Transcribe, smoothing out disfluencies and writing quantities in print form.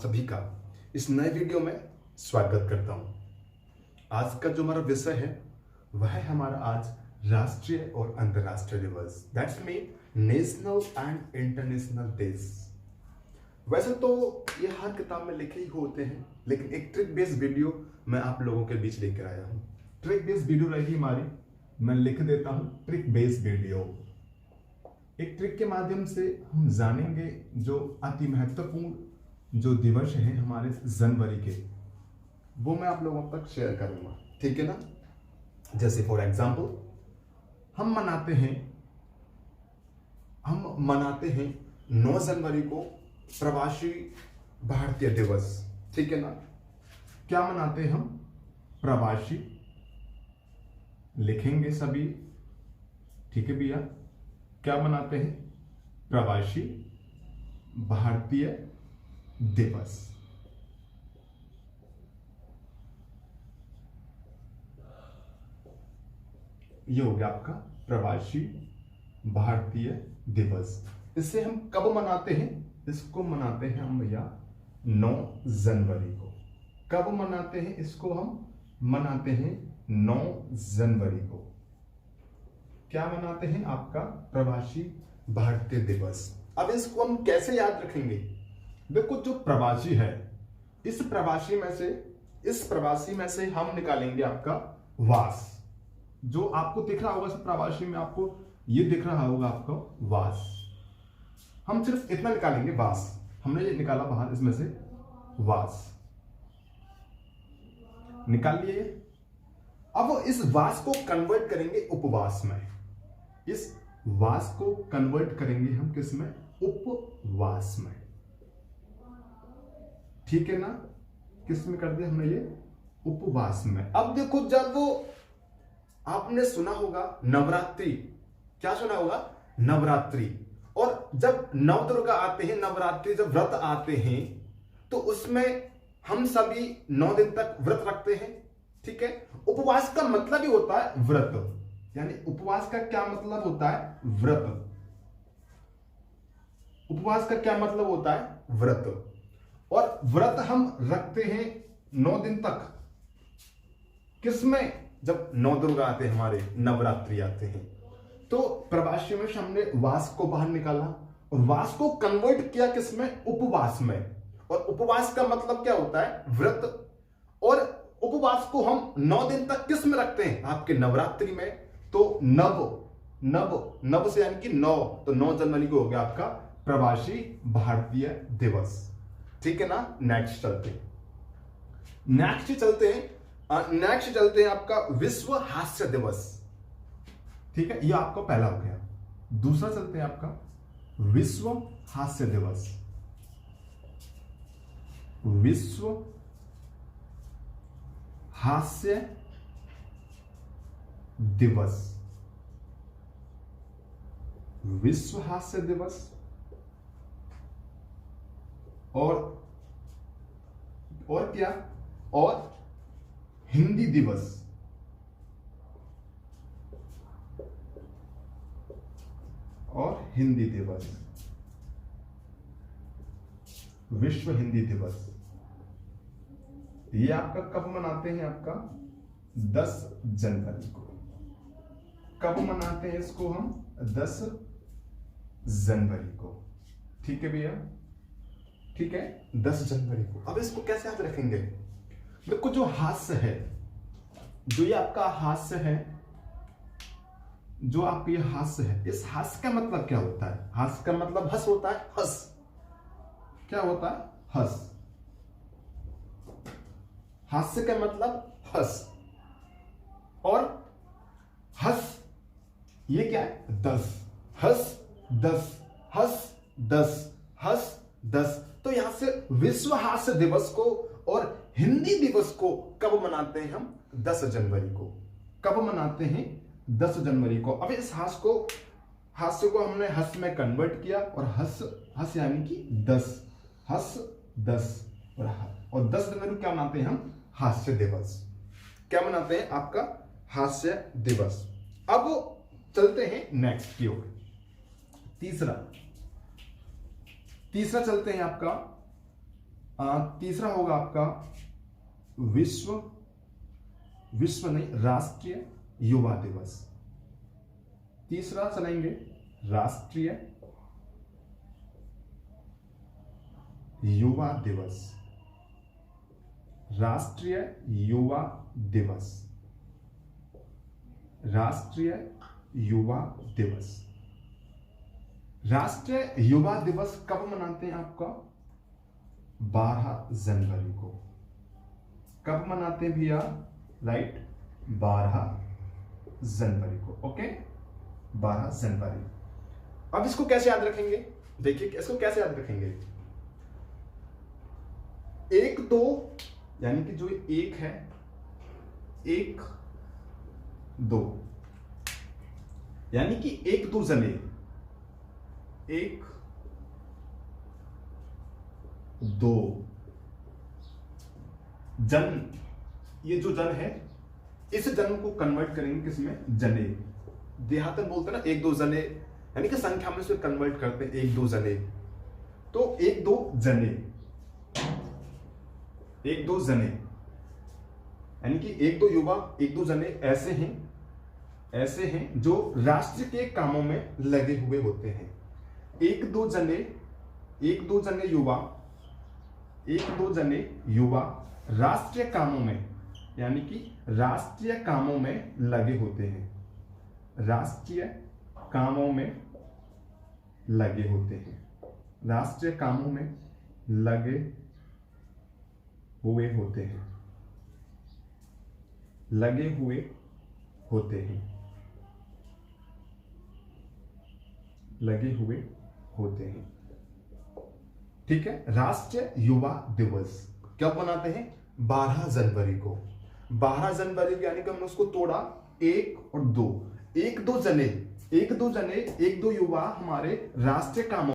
सभी का इस नए वीडियो में स्वागत करता हूं। आज का जो हमारा विषय है वह है हमारा आज राष्ट्रीय और अंतर्राष्ट्रीय दिवस, that's mean national and international days. वैसे तो ये हर किताब में लिखे ही होते हैं, लेकिन एक ट्रिक बेस्ड वीडियो मैं आप लोगों के बीच लेकर आया हूं। ट्रिक बेस्ड वीडियो रहेगी हमारी, मैं लिख देता हूं ट्रिक बेस्ड वीडियो। एक ट्रिक के माध्यम से हम जानेंगे जो अति महत्वपूर्ण जो दिवस हैं हमारे जनवरी के, वो मैं आप लोगों तक शेयर करूंगा, ठीक है ना। जैसे फॉर एग्जांपल हम मनाते हैं 9 जनवरी को प्रवासी भारतीय दिवस, ठीक है ना। क्या मनाते हैं हम? प्रवासी लिखेंगे सभी, ठीक है भैया। क्या मनाते हैं? प्रवासी भारतीय दिवस। ये हो गया आपका प्रवासी भारतीय दिवस। इसे हम कब मनाते हैं? इसको मनाते हैं हम भैया 9 जनवरी को। कब मनाते हैं इसको? हम मनाते हैं 9 जनवरी को। क्या मनाते हैं? आपका प्रवासी भारतीय दिवस। अब इसको हम कैसे याद रखेंगे? देखो, जो प्रवासी है, इस प्रवासी में से हम निकालेंगे आपका वास। जो आपको दिख रहा होगा इस प्रवासी में, आपको ये दिख रहा होगा आपको वास। हम सिर्फ इतना निकालेंगे, वास। हमने ये निकाला बाहर, इसमें से वास निकाल लिए। अब इस वास को कन्वर्ट करेंगे उपवास में। इस वास को कन्वर्ट करेंगे हम किस में? उपवास में, ठीक है ना। किस में कर दिया हमने? ये उपवास में। अब देखो, जब आपने सुना होगा नवरात्रि, क्या सुना होगा? नवरात्रि। और जब नवदुर्गा आते हैं, नवरात्रि जब व्रत आते हैं, तो उसमें हम सभी 9 दिन तक व्रत रखते हैं, ठीक है। उपवास का मतलब ही होता है व्रत, यानी उपवास का क्या मतलब होता है? व्रत। उपवास का क्या मतलब होता है? व्रत। और व्रत हम रखते हैं 9 दिन तक। किसमें? जब नवदुर्गा आते हैं, हमारे नवरात्रि आते हैं। तो प्रवासी में हमने वास को बाहर निकाला और वास को कन्वर्ट किया किसमें? उपवास में। और उपवास का मतलब क्या होता है? व्रत। और उपवास को हम 9 दिन तक किस में रखते हैं? आपके नवरात्रि में। तो नव से यानी कि 9, तो 9 जनवरी को हो गया आपका प्रवासी भारतीय दिवस, ठीक है ना। नेक्स्ट चलते हैं आपका विश्व हास्य दिवस, ठीक है। ये आपका पहला हो गया। दूसरा चलते हैं आपका विश्व हास्य दिवस। विश्व हास्य दिवस। विश्व हास्य दिवस। और क्या? और हिंदी दिवस। और हिंदी दिवस, विश्व हिंदी दिवस। ये आपका कब मनाते हैं? आपका 10 जनवरी को। कब मनाते हैं इसको हम? 10 जनवरी को, ठीक है भैया, ठीक है, 10 जनवरी को। अब इसको कैसे याद रखेंगे? देखो, जो हास्य है, जो ये आपका हास्य है, जो आपका ये हास्य है, इस हास्य का मतलब क्या होता है? हास्य का मतलब हंस होता है। हंस क्या होता है? हंस। हास्य का मतलब हंस। और हंस ये क्या है? 10। हंस 10, हंस 10, हंस 10। तो यहां से विश्व हास्य दिवस को और हिंदी दिवस को कब मनाते हैं हम? 10 जनवरी को। कब मनाते हैं? 10 जनवरी को। अब इस हास्य को हमने हंस में कन्वर्ट किया, और हंस यानी कि 10, हंस 10। और 10 जनवरी क्या मनाते हैं हम? हास्य दिवस। क्या मनाते हैं? आपका हास्य दिवस। अब चलते हैं नेक्स्ट की ओर। तीसरा चलते हैं आपका तीसरा होगा आपका विश्व नहीं, राष्ट्रीय युवा दिवस। तीसरा चलेंगे राष्ट्रीय युवा दिवस, राष्ट्रीय युवा दिवस, राष्ट्रीय युवा दिवस। राष्ट्रीय युवा दिवस कब मनाते हैं आपका? 12 जनवरी को। कब मनाते हैं भैया? राइट, 12 जनवरी को। ओके, 12 जनवरी। अब इसको कैसे याद रखेंगे? देखिए इसको कैसे याद रखेंगे। 1 2 यानी कि जो एक है, 1 2 यानी कि 1 2 जने, 1 2 जन। ये जो जन है, इस जन को कन्वर्ट करेंगे किसमें? जने। देहातन बोलते हैं ना 1 2 जने, यानी कि संख्या में से कन्वर्ट करते हैं 1 2 जने। तो 1 2 जने, 1 2 जने यानी कि 1 2 युवा, 1 2 जने ऐसे हैं जो राष्ट्र के कामों में लगे हुए होते हैं। 1 2 जने, 1 2 जने युवा, 1 2 जने युवा राष्ट्रीय कामों में, यानी कि राष्ट्रीय कामों में लगे होते हैं। राष्ट्रीय कामों में लगे होते हैं, राष्ट्रीय कामों में लगे हुए होते हैं, लगे हुए होते हैं, लगे हुए होते हैं। ठीक है। राष्ट्रीय युवा दिवस कब मनाते हैं? 12 जनवरी को। 12 जनवरी को यानी कि हमने उसको तोड़ा 1 और 2, 1 2 जने, 1 2 जने, 1 2 युवा हमारे राष्ट्रीय कामों